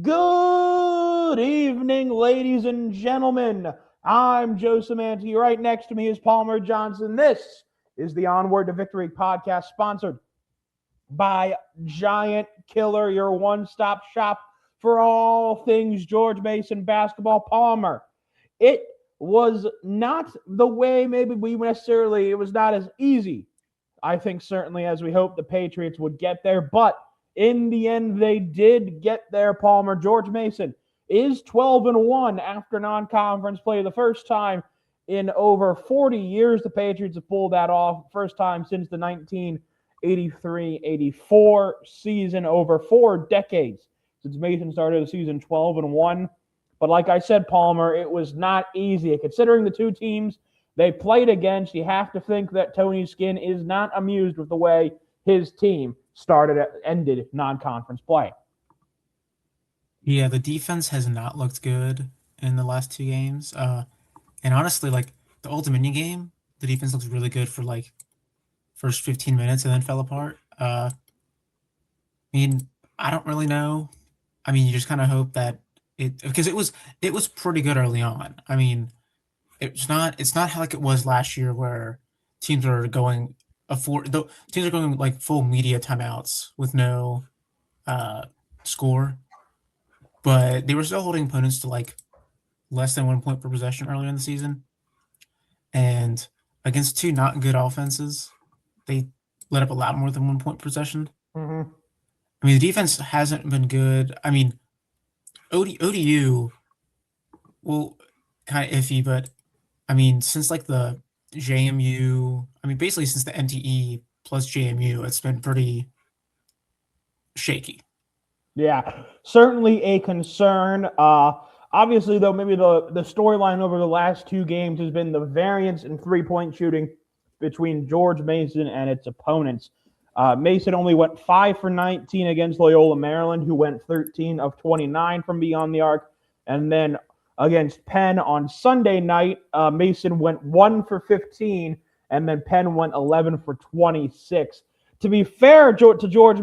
Good evening, ladies and gentlemen. I'm Joe Samanti. Right next to me is Palmer Johnson. This is the Onward to Victory podcast, sponsored by Giant Killer, your one-stop shop for all things George Mason basketball. Palmer, it was not the way maybe we necessarily, it was not as easy, I think, certainly, as we hoped the Patriots would get there, but in the end, they did get there, Palmer. George Mason is 12-1 after non-conference play. The first time in over 40 years the Patriots have pulled that off. First time since the 1983-84 season, over 4 decades since Mason started the season 12-1. But like I said, Palmer, it was not easy. Considering the two teams they played against, you have to think that Tony Skinn is not amused with the way his team ended non-conference play. Yeah, the defense has not looked good in the last two games. And honestly, like the Old Dominion game, the defense looked really good for like first 15 minutes and then fell apart. I don't really know. I mean, you just kind of hope that because it was pretty good early on. I mean, it's not how like it was last year where teams are going teams are going like full media timeouts with no score, but they were still holding opponents to like less than 1 point per possession earlier in the season. And against two not good offenses, they let up a lot more than 1 point per possession. Mm-hmm. I mean, the defense hasn't been good. I mean, ODU, well, kind of iffy, but I mean, since like the JMU, I mean, basically since the NTE plus JMU, it's been pretty shaky. Yeah, certainly a concern. Obviously, though, maybe the storyline over the last two games has been the variance in three-point shooting between George Mason and its opponents. Mason only went 5 for 19 against Loyola Maryland, who went 13 of 29 from beyond the arc. And then against Penn on Sunday night, Mason went 1 for 15, and then Penn went 11 for 26. To be fair to George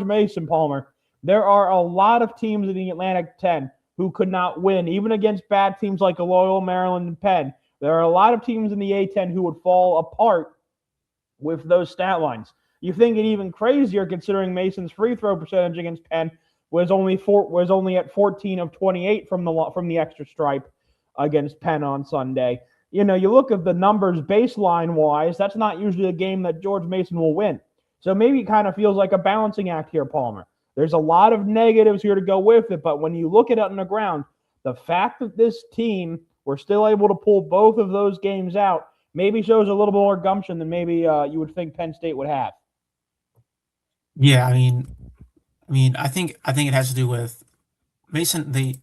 Mason, Palmer, there are a lot of teams in the Atlantic 10 who could not win, even against bad teams like Loyola Maryland and Penn. There are a lot of teams in the A10 who would fall apart with those stat lines. You think it even crazier considering Mason's free throw percentage against Penn was only at 14 of 28 from the extra stripe against Penn on Sunday. You know, you look at the numbers baseline wise, that's not usually a game that George Mason will win. So maybe it kind of feels like a balancing act here, Palmer. There's a lot of negatives here to go with it, but when you look at it on the ground, the fact that this team were still able to pull both of those games out maybe shows a little more gumption than maybe you would think Penn State would have. Yeah, I think it has to do with Mason. They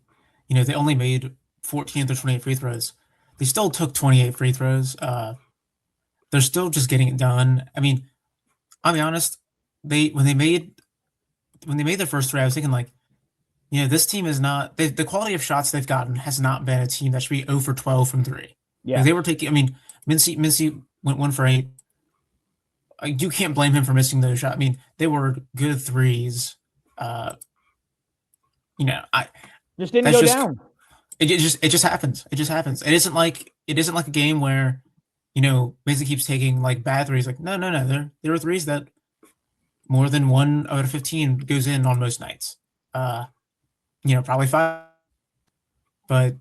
only made 14 to 28 free throws. They still took 28 free throws. They're still just getting it done. I mean, I'll be honest. When they made their first three, I was thinking like, this team is not the quality of shots they've gotten has not been a team that should be 0 for 12 from three. Yeah, like they were taking. I mean, Mincy went 1 for 8. You can't blame him for missing those shots. I mean, they were good threes. I just didn't that's go just down. it just happens. It just happens. It isn't like a game where Mason keeps taking like bad threes. Like no. There are threes that more than 1 out of 15 goes in on most nights. Probably 5, but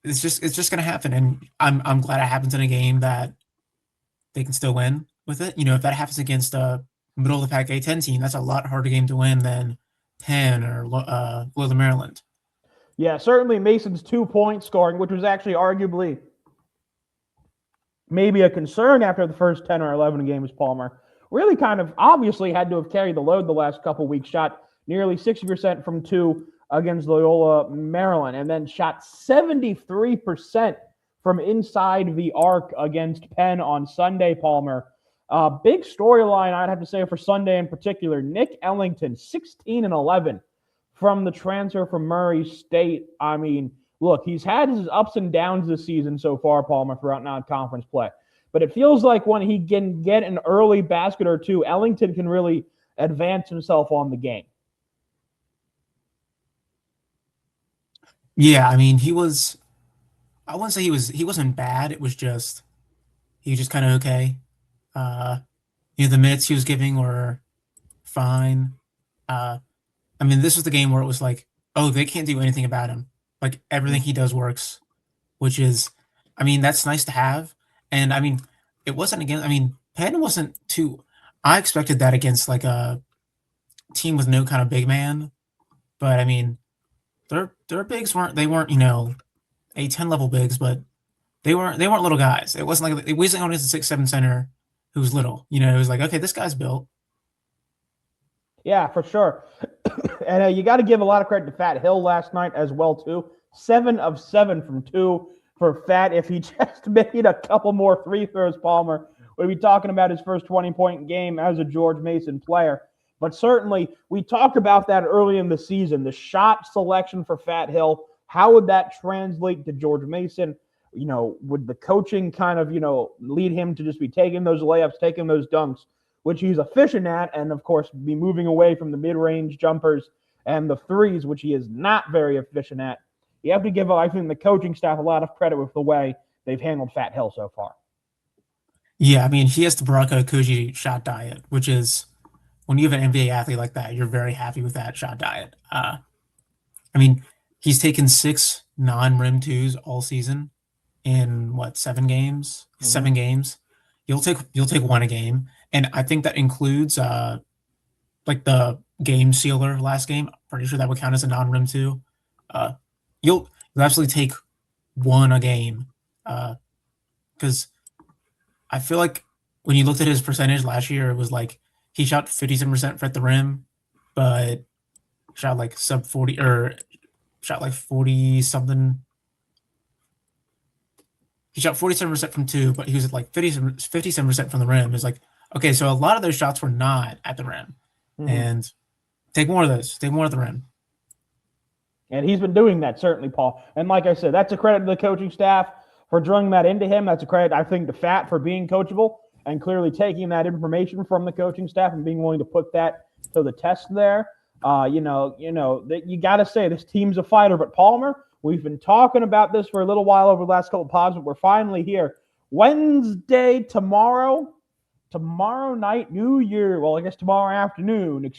it's just gonna happen. And I'm glad it happens in a game that they can still win with it. If that happens against a middle of the pack A10 team, that's a lot harder game to win than Penn or Loyola Maryland. Yeah, certainly Mason's 2-point scoring, which was actually arguably maybe a concern after the first 10 or 11 games, Palmer, really kind of obviously had to have carried the load the last couple of weeks. Shot nearly 60% from 2 against Loyola Maryland, and then shot 73% from inside the arc against Penn on Sunday, Palmer. Big storyline, I'd have to say, for Sunday in particular. Nick Ellington, 16 and 11 from the transfer from Murray State. I mean, look, he's had his ups and downs this season so far, Palmer, throughout non-conference play. But it feels like when he can get an early basket or two, Ellington can really advance himself on the game. Yeah, I mean, I wouldn't say he wasn't bad. It was just he was just kind of okay. Uh, the minutes he was giving were fine. Uh, I mean, this was the game where it was like, oh, they can't do anything about him. Like everything he does works, which is, I mean, that's nice to have. And I mean, it wasn't against. I mean, Penn wasn't too. I expected that against like a team with no kind of big man, but I mean, their bigs weren't A10 level bigs, but they weren't little guys. It wasn't like it wasn't only a 6'7" center who was little. It was like, okay, this guy's built. Yeah, for sure. And you got to give a lot of credit to Fat Hill last night as well too. 7 of 7 from 2 for Fat. If he just made a couple more free throws, Palmer, we'd be talking about his first 20-point game as a George Mason player. But certainly, we talked about that early in the season. The shot selection for Fat Hill. How would that translate to George Mason? Would the coaching kind of lead him to just be taking those layups, taking those dunks, which he's efficient at, and of course be moving away from the mid-range jumpers and the threes, which he is not very efficient at. You have to give, I think, the coaching staff a lot of credit with the way they've handled Fat Hill so far. Yeah, I mean, he has the Baraka Koji shot diet, which is when you have an NBA athlete like that, you're very happy with that shot diet. I mean, he's taken 6 non-rim twos all season in 7 games? 7 games. You'll take 1 a game, and I think that includes like the game sealer last game. I'm pretty sure that would count as a non-rim two. You'll absolutely take 1 a game, because I feel like when you looked at his percentage last year, it was like he shot 57% at the rim, but shot like sub 40 or shot like 40 something. He shot 47% from 2, but he was at like 57% from the rim. It's like, okay, so a lot of those shots were not at the rim. And take more of those. Take more at the rim. And he's been doing that, certainly, Paul. And like I said, that's a credit to the coaching staff for drilling that into him. That's a credit, I think, to Fat for being coachable and clearly taking that information from the coaching staff and being willing to put that to the test there. You got to say this team's a fighter. But Palmer, we've been talking about this for a little while over the last couple of pods, but we're finally here. Wednesday, tomorrow night, New Year. Well, I guess tomorrow afternoon,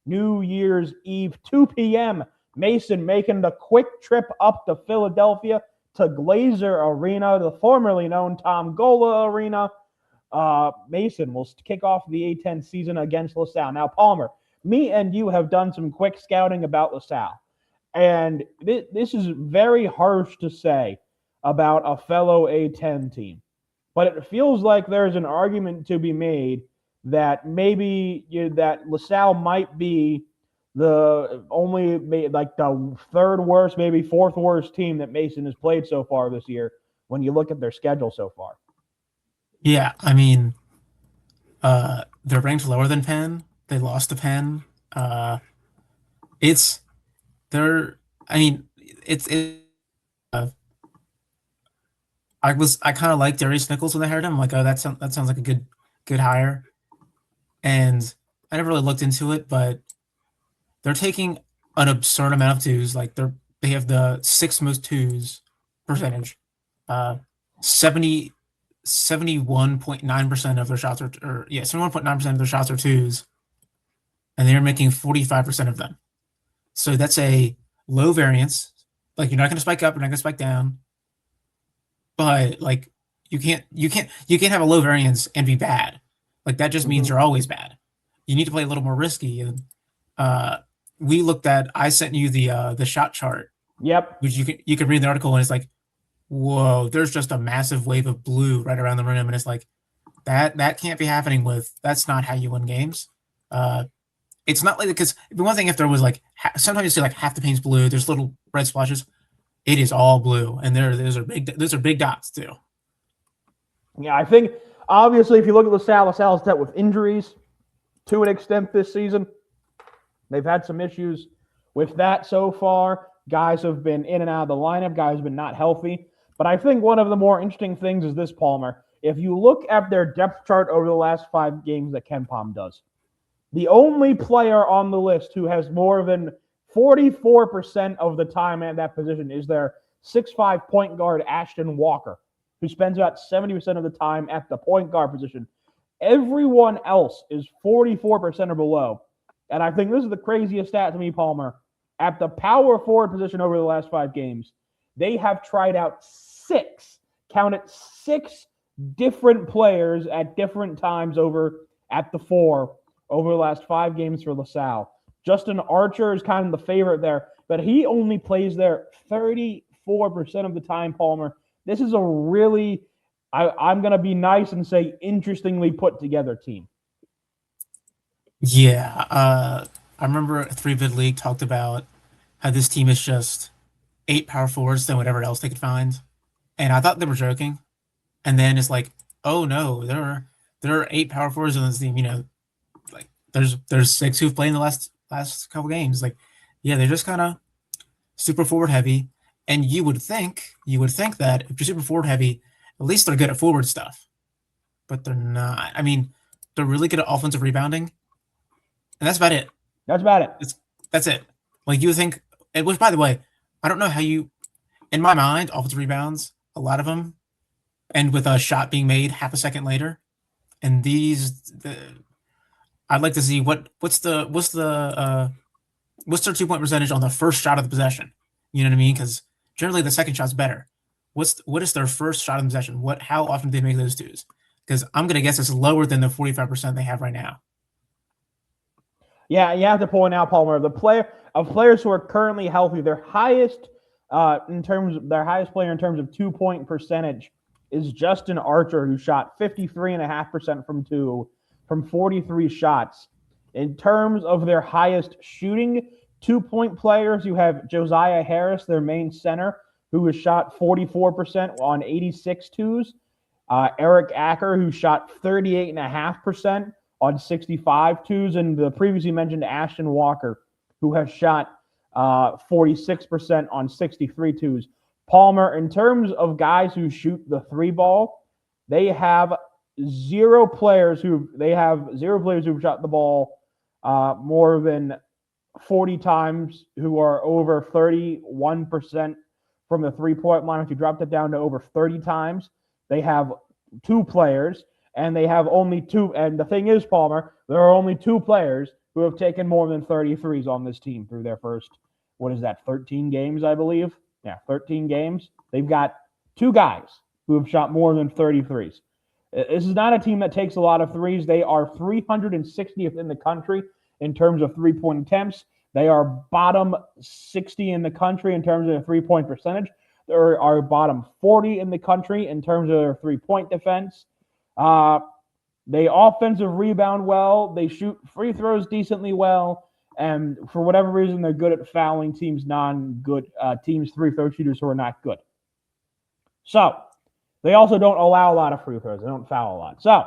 New Year's Eve, 2 p.m. Mason making the quick trip up to Philadelphia to Glazer Arena, the formerly known Tom Gola Arena. Mason will kick off the A10 season against LaSalle. Now, Palmer, me and you have done some quick scouting about LaSalle. And this is very harsh to say about a fellow A10 team. But it feels like there's an argument to be made that maybe that LaSalle might be the third worst, maybe fourth worst team that Mason has played so far this year when you look at their schedule so far. Yeah, I mean, they're ranked lower than Penn. They lost to Penn. It's I kind of like Darius Nichols when I heard him. I'm like, oh, that sounds like a good hire. And I never really looked into it, but they're taking an absurd amount of twos. Like they have the 6th most twos percentage. 71.9% of their shots are 71.9% of their shots are twos, and they're making 45% of them. So that's a low variance. Like you're not going to spike up, you're not going to spike down. But like you can't have a low variance and be bad. Like that just means you're always bad. You need to play a little more risky. And I sent you the shot chart. Yep. Which you can read the article, and it's like, whoa, there's just a massive wave of blue right around the rim, and it's like that can't be happening that's not how you win games. It's not like, because the one thing, if there was like sometimes you see like half the paint's blue, there's little red splashes. It is all blue, and those are big dots too. Yeah, I think obviously if you look at LaSalle's dealt with injuries to an extent this season. They've had some issues with that so far. Guys have been in and out of the lineup. Guys have been not healthy. But I think one of the more interesting things is this, Palmer. If you look at their depth chart over the last 5 games that KenPom does, the only player on the list who has more than 44% of the time at that position is their 6'5" point guard, Ashton Walker, who spends about 70% of the time at the point guard position. Everyone else is 44% or below. And I think this is the craziest stat to me, Palmer. At the power forward position over the last 5 games, they have tried out 6 different players at different times over at the 4 over the last 5 games for LaSalle. Justin Archer is kind of the favorite there, but he only plays there 34% of the time, Palmer. This is a really, I'm going to be nice and say, interestingly put together team. Yeah. I remember 3-Vid League talked about how this team is just 8 power forwards than whatever else they could find. And I thought they were joking. And then it's like, oh no, there are 8 power forwards on this team. You know, like there's 6 who've played in the last couple games. Like, yeah, they're just kind of super forward heavy. And you would think that if you're super forward heavy, at least they're good at forward stuff. But they're not. I mean, they're really good at offensive rebounding. And that's about it. That's it. Like, you would think, which, by the way, I don't know how you, in my mind, offensive rebounds, a lot of them end with a shot being made half a second later. And I'd like to see what's their 2-point percentage on the first shot of the possession. You know what I mean? Because generally the second shot's better. What is their first shot of the possession? How often do they make those twos? Because I'm gonna guess it's lower than the 45% they have right now. Yeah, you have to point out, Palmer, players who are currently healthy, their highest player in terms of 2-point percentage is Justin Archer, who shot 53.5% from 43 shots. In terms of their highest shooting 2-point players, you have Josiah Harris, their main center, who has shot 44% on 86 twos. Eric Acker, who shot 38.5% on 65 twos, and the previously mentioned Ashton Walker, who has shot 46% on 63 twos. Palmer, in terms of guys who shoot the 3 ball, they have 0 players who've shot the ball more than 40 times, who are over 31% from the 3-point line. If you drop that down to over 30 times, they have 2 players, and they have only 2. And the thing is, Palmer, there are only 2 players who have taken more than 33s on this team through their first, 13 games, I believe? Yeah, 13 games. They've got 2 guys who have shot more than 33s. This is not a team that takes a lot of threes. They are 360th in the country in terms of 3-point attempts. They are bottom 60 in the country in terms of their 3-point percentage. They are bottom 40 in the country in terms of their 3-point defense. They offensive rebound well. They shoot free throws decently well. And for whatever reason, they're good at fouling teams' free throw shooters who are not good. So they also don't allow a lot of free throws. They don't foul a lot. So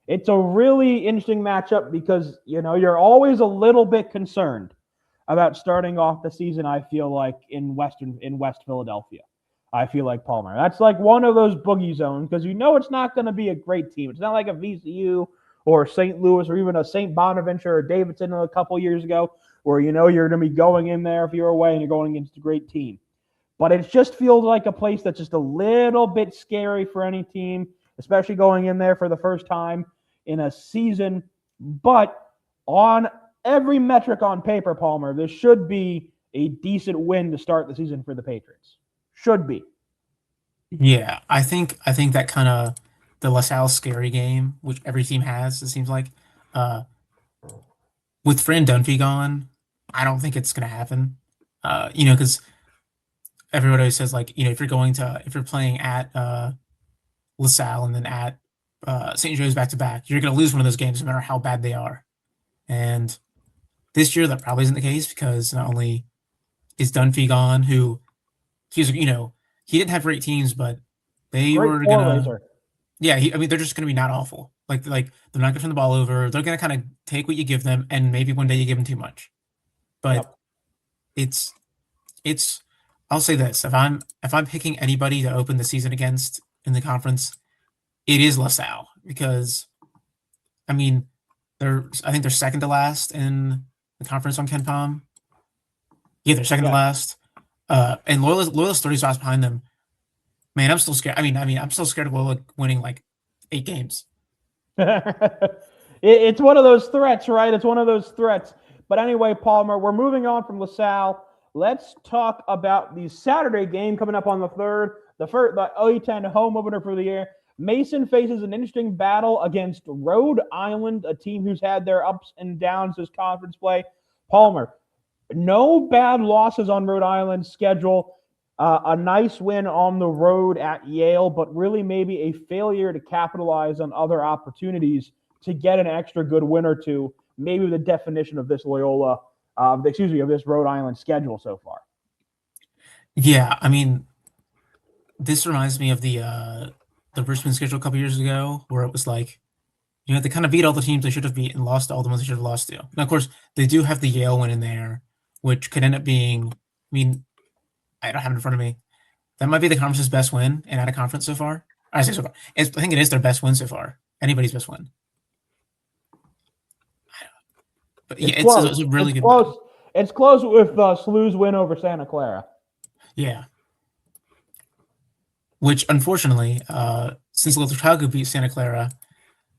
it's a really interesting matchup because, you're always a little bit concerned about starting off the season, I feel like, in West Philadelphia. I feel like, Palmer. That's like one of those boogie zones because it's not going to be a great team. It's not like a VCU or St. Louis or even a St. Bonaventure or Davidson a couple years ago where you're going to be going in there if you're away and you're going against a great team. But it just feels like a place that's just a little bit scary for any team, especially going in there for the first time in a season. But on every metric on paper, Palmer, this should be a decent win to start the season for the Patriots. Should be. Yeah, I think that kind of the LaSalle scary game, which every team has, it seems like, with Fran Dunphy gone, I don't think it's gonna happen. Because everybody always says, like, if you're playing at LaSalle and then at St. Joe's back to back, you're gonna lose one of those games no matter how bad they are. And this year that probably isn't the case because not only is Dunphy gone, who he didn't have great teams, but they were gonna. Yeah, they're just gonna be not awful. Like they're not gonna turn the ball over. They're gonna kind of take what you give them, and maybe one day you give them too much. But it's. I'll say this: if I'm picking anybody to open the season against in the conference, it is LaSalle because, I think they're second to last in the conference on KenPom. Yeah, they're second to Yeah. last. And Loyola's 30 spots behind them. Man, I'm still scared. I mean, I'm still scared of Loyola winning like 8 games. It's one of those threats, right? It's one of those threats. But anyway, Palmer, we're moving on from LaSalle. Let's talk about the Saturday game coming up on the 3rd, the A10 home opener for the year. Mason faces an interesting battle against Rhode Island, a team who's had their ups and downs this conference play. Palmer, no bad losses on Rhode Island's schedule. A nice win on the road at Yale, but really maybe a failure to capitalize on other opportunities to get an extra good win or two. Maybe the definition of this of this Rhode Island schedule so far. Yeah, I mean, this reminds me of the Richmond schedule a couple years ago, where it was like, they kind of beat all the teams they should have beat and lost to all the ones they should have lost to. Now, of course, they do have the Yale win in there, which could end up being, I mean, I don't have it in front of me. That might be the conference's best win and out of conference so far. I say so far. I think it is their best win so far. Anybody's best win. But yeah, it's a really good close. win. It's close with SLU's win over Santa Clara. Yeah. Which, unfortunately, since Little Chicago beat Santa Clara,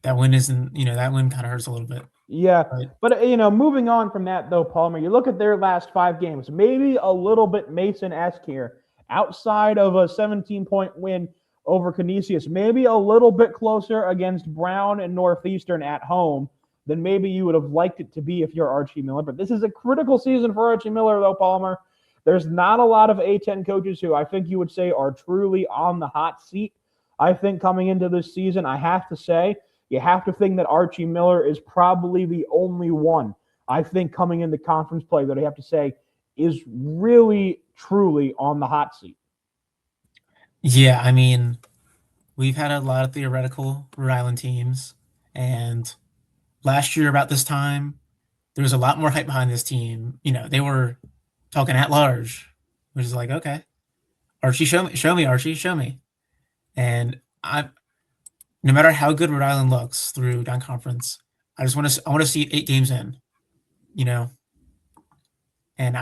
that win isn't, that win kind of hurts a little bit. Yeah, but moving on from that though, Palmer, you look at their last 5 games, maybe a little bit Mason-esque here, outside of a 17-point win over Canisius, maybe a little bit closer against Brown and Northeastern at home than maybe you would have liked it to be if you're Archie Miller. But this is a critical season for Archie Miller, though, Palmer. There's not a lot of A10 coaches who I think you would say are truly on the hot seat. I think coming into this season, I have to say, you have to think that Archie Miller is probably the only one, I think, coming into conference play that I have to say is really, truly on the hot seat. Yeah, I mean, we've had a lot of theoretical Rhode Island teams, and last year about this time, there was a lot more hype behind this team. They were talking at large, which is like, okay, Archie, show me, Archie, show me. And no matter how good Rhode Island looks through non-conference, I want to see it 8 games in, And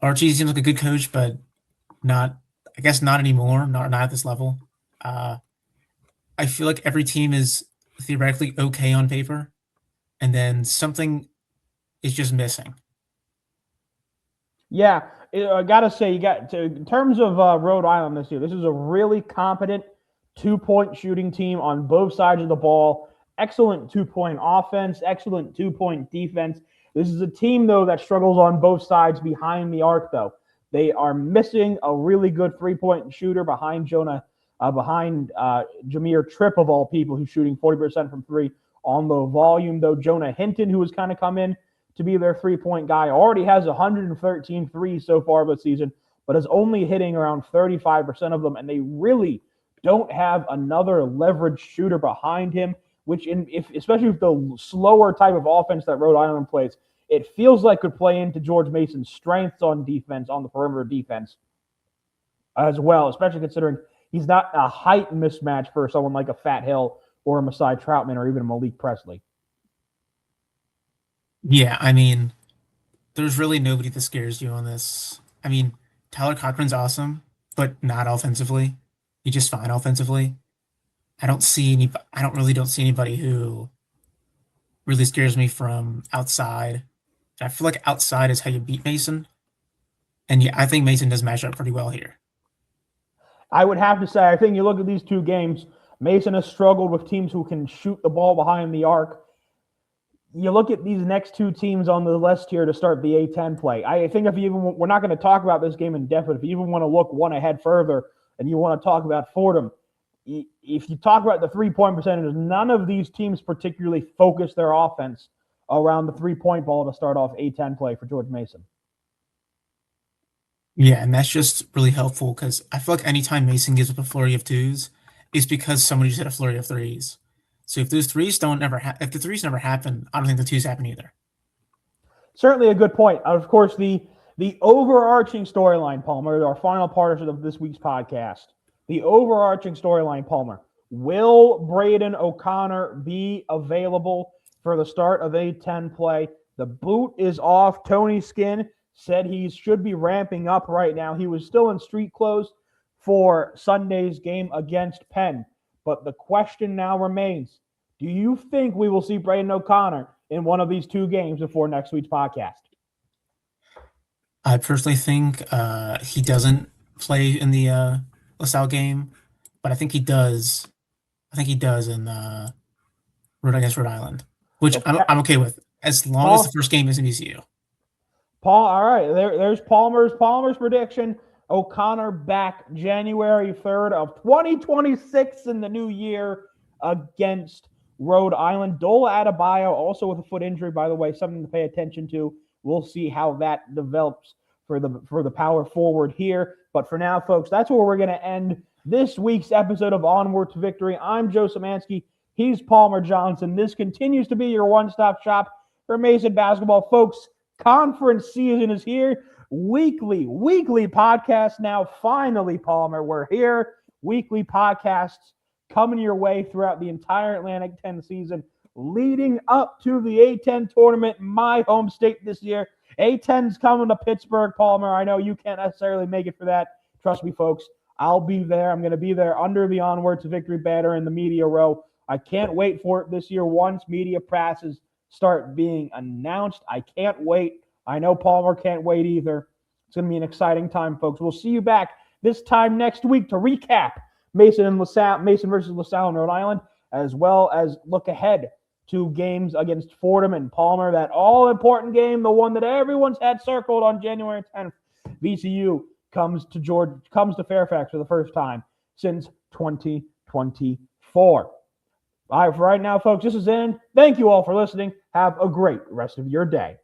Archie seems like a good coach, but not anymore. Not at this level. I feel like every team is theoretically okay on paper, and then something is just missing. Yeah, I gotta say, in terms of Rhode Island this year, this is a really competent 2-point shooting team on both sides of the ball. Excellent 2-point offense, excellent 2-point defense. This is a team, though, that struggles on both sides behind the arc, though. They are missing a really good 3-point shooter behind Jameer Tripp, of all people, who's shooting 40% from 3 on low volume, though. Jonah Hinton, who has kind of come in to be their 3-point guy, already has 113 threes so far this season, but is only hitting around 35% of them, and they really don't have another leverage shooter behind him, which, especially with the slower type of offense that Rhode Island plays, it feels like could play into George Mason's strengths on defense, on the perimeter defense as well, especially considering he's not a height mismatch for someone like a Fat Hill or a Masai Troutman or even a Malik Presley. Yeah, I mean, there's really nobody that scares you on this. I mean, Tyler Cochran's awesome, but not offensively. He's just fine offensively. I don't really see anybody who really scares me from outside. I feel like outside is how you beat Mason. And yeah, I think Mason does match up pretty well here. I would have to say, I think you look at these 2 games, Mason has struggled with teams who can shoot the ball behind the arc. You look at these next 2 teams on the list here to start the A10 play. I think we're not going to talk about this game in depth, but if you even want to look one ahead further and you want to talk about Fordham, if you talk about the 3-point percentages, none of these teams particularly focus their offense around the 3-point ball to start off A10 play for George Mason. Yeah, and that's just really helpful because I feel like anytime Mason gives up a flurry of 2s, it's because somebody just hit a flurry of 3s. So if those 3s if the 3s never happen, I don't think the 2s happen either. Certainly a good point. Of course, the overarching storyline, Palmer, our final part of this week's podcast. The overarching storyline, Palmer. Will Brayden O'Connor be available for the start of A10 play? The boot is off. Tony Skinn said he should be ramping up right now. He was still in street clothes for Sunday's game against Penn. But the question now remains, do you think we will see Brayden O'Connor in one of these two games before next week's podcast? I personally think he doesn't play in the LaSalle game, but I think he does. I think he does in against Rhode Island, which So, I'm okay with, as long as the first game is in VCU. Paul, all right. There's Palmer's prediction. O'Connor back January 3rd of 2026 in the new year against Rhode Island. Dola Adebayo also with a foot injury, by the way, something to pay attention to. We'll see how that develops for the power forward here. But for now, folks, that's where we're going to end this week's episode of Onward to Victory. I'm Joe Szymanski. He's Palmer Johnson. This continues to be your one-stop shop for Mason basketball. Folks, conference season is here. Weekly podcast now. Finally, Palmer, we're here. Weekly podcasts coming your way throughout the entire Atlantic 10 season, leading up to the A10 tournament, my home state this year. A10's coming to Pittsburgh, Palmer. I know you can't necessarily make it for that. Trust me, folks. I'll be there. I'm going to be there under the Onward to Victory banner in the media row. I can't wait for it this year once media passes start being announced. I can't wait. I know Palmer can't wait either. It's going to be an exciting time, folks. We'll see you back this time next week to recap Mason versus LaSalle and Rhode Island, as well as look ahead to games against Fordham and Palmer. That all-important game, the one that everyone's had circled on January 10th. VCU comes to Fairfax for the first time since 2024. All right, for right now, folks, this is in. Thank you all for listening. Have a great rest of your day.